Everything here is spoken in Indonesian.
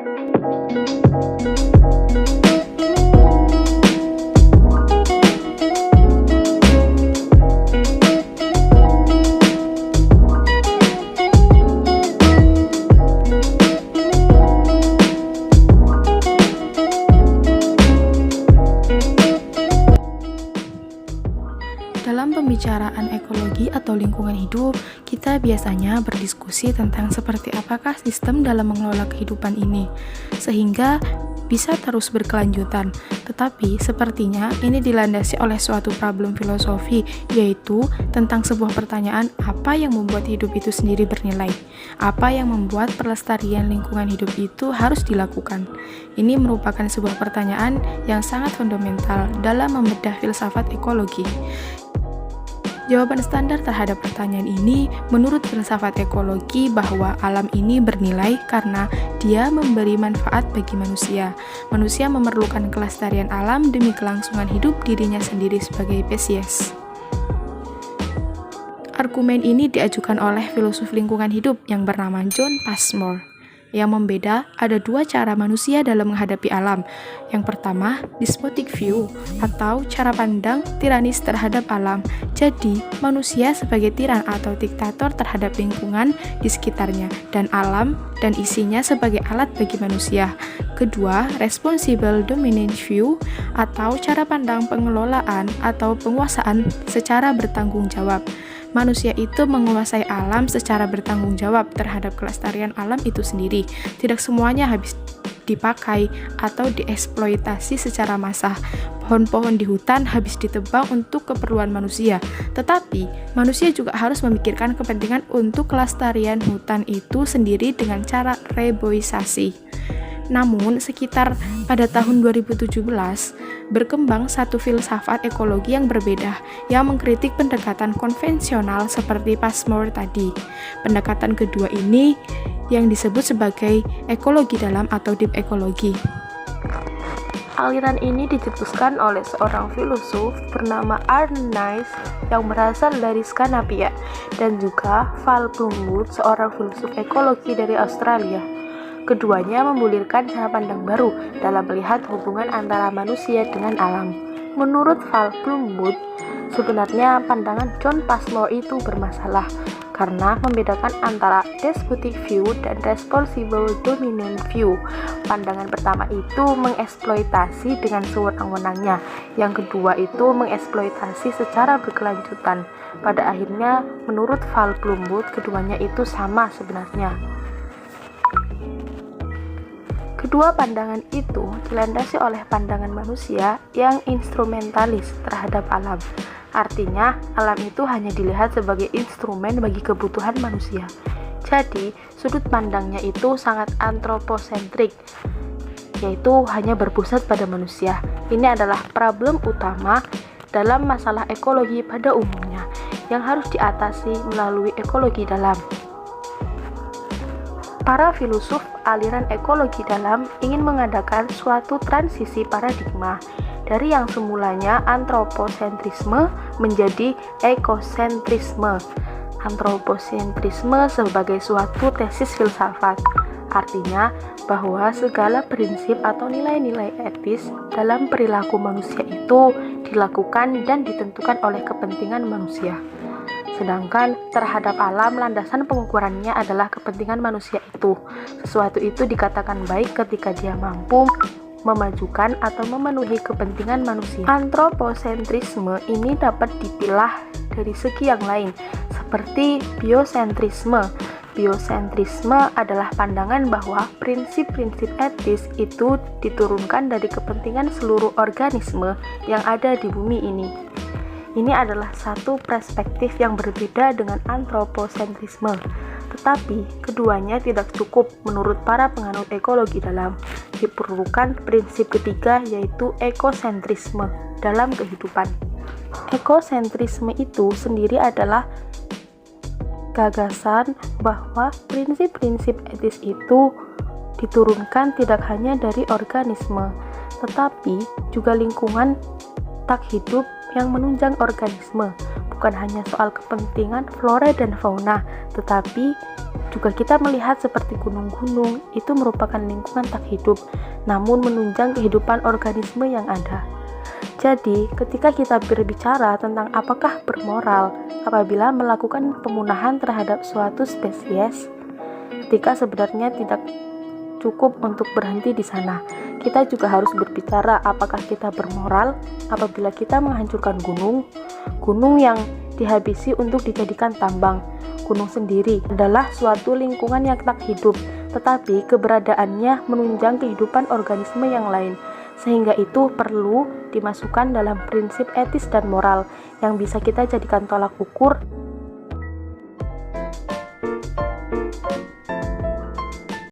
Dalam pembicaraan ekologi atau lingkungan hidup, kita biasanya berdiskusi tentang seperti apakah sistem dalam mengelola kehidupan ini, sehingga bisa terus berkelanjutan. Tetapi sepertinya ini dilandasi oleh suatu problem filosofi, yaitu tentang sebuah pertanyaan, apa yang membuat hidup itu sendiri bernilai? Apa yang membuat pelestarian lingkungan hidup itu harus dilakukan? Ini merupakan sebuah pertanyaan yang sangat fundamental dalam membedah filsafat ekologi. Jawaban standar terhadap pertanyaan ini menurut filsafat ekologi bahwa alam ini bernilai karena dia memberi manfaat bagi manusia. Manusia memerlukan kelestarian alam demi kelangsungan hidup dirinya sendiri sebagai spesies. Argumen ini diajukan oleh filosof lingkungan hidup yang bernama John Passmore. Yang membeda, ada dua cara manusia dalam menghadapi alam. Yang pertama, despotic view, atau cara pandang tiranis terhadap alam. Jadi, manusia sebagai tiran atau diktator terhadap lingkungan di sekitarnya, dan alam dan isinya sebagai alat bagi manusia. Kedua, responsible dominant view, atau cara pandang pengelolaan atau penguasaan secara bertanggung jawab. Manusia itu menguasai alam secara bertanggung jawab terhadap kelestarian alam itu sendiri. Tidak semuanya habis dipakai atau dieksploitasi secara massal. Pohon-pohon di hutan habis ditebang untuk keperluan manusia. Tetapi, manusia juga harus memikirkan kepentingan untuk kelestarian hutan itu sendiri dengan cara reboisasi. Namun, sekitar pada tahun 2017, berkembang satu filsafat ekologi yang berbeda, yang mengkritik pendekatan konvensional seperti Passmore tadi. Pendekatan kedua ini yang disebut sebagai ekologi dalam atau deep ekologi. Aliran ini dicetuskan oleh seorang filosof bernama Arnaud yang berasal dari Skandinavia, dan juga Val Plumwood, seorang filosof ekologi dari Australia. Keduanya memulirkan cara pandang baru dalam melihat hubungan antara manusia dengan alam. Menurut Val Plumwood, sebenarnya pandangan John Passmore itu bermasalah karena membedakan antara despotic view dan responsible dominant view. Pandangan pertama itu mengeksploitasi dengan sewenang-wenangnya, yang kedua itu mengeksploitasi secara berkelanjutan. Pada akhirnya, menurut Val Plumwood, keduanya itu sama sebenarnya. Kedua pandangan itu dilandasi oleh pandangan manusia yang instrumentalis terhadap alam. Artinya, alam itu hanya dilihat sebagai instrumen bagi kebutuhan manusia. Jadi, sudut pandangnya itu sangat antroposentrik, yaitu hanya berpusat pada manusia. Ini adalah problem utama dalam masalah ekologi pada umumnya, yang harus diatasi melalui ekologi dalam. Para filosof aliran ekologi dalam ingin mengadakan suatu transisi paradigma dari yang semulanya antroposentrisme menjadi ekosentrisme. Antroposentrisme sebagai suatu tesis filsafat, artinya bahwa segala prinsip atau nilai-nilai etis dalam perilaku manusia itu dilakukan dan ditentukan oleh kepentingan manusia. Sedangkan terhadap alam, landasan pengukurannya adalah kepentingan manusia itu. Sesuatu itu dikatakan baik ketika dia mampu memajukan atau memenuhi kepentingan manusia. Antroposentrisme ini dapat dipilah dari segi yang lain, seperti biosentrisme. Biosentrisme adalah pandangan bahwa prinsip-prinsip etis itu diturunkan dari kepentingan seluruh organisme yang ada di bumi ini. Ini adalah satu perspektif yang berbeda dengan antroposentrisme, tetapi keduanya tidak cukup menurut para penganut ekologi dalam. Diperlukan prinsip ketiga, yaitu ekosentrisme dalam kehidupan. Ekosentrisme itu sendiri adalah gagasan bahwa prinsip-prinsip etis itu diturunkan tidak hanya dari organisme, tetapi juga lingkungan tak hidup yang menunjang organisme. Bukan hanya soal kepentingan flora dan fauna, tetapi Juga kita melihat seperti gunung-gunung itu merupakan lingkungan tak hidup, namun menunjang kehidupan organisme yang ada. Jadi, ketika kita berbicara tentang apakah bermoral apabila melakukan pemusnahan terhadap suatu spesies, ketika sebenarnya tidak cukup untuk berhenti di sana. Kita juga harus berbicara apakah kita bermoral apabila kita menghancurkan gunung yang dihabisi untuk dijadikan tambang. Gunung sendiri adalah suatu lingkungan yang tak hidup, tetapi keberadaannya menunjang kehidupan organisme yang lain, sehingga itu perlu dimasukkan dalam prinsip etis dan moral yang bisa kita jadikan tolak ukur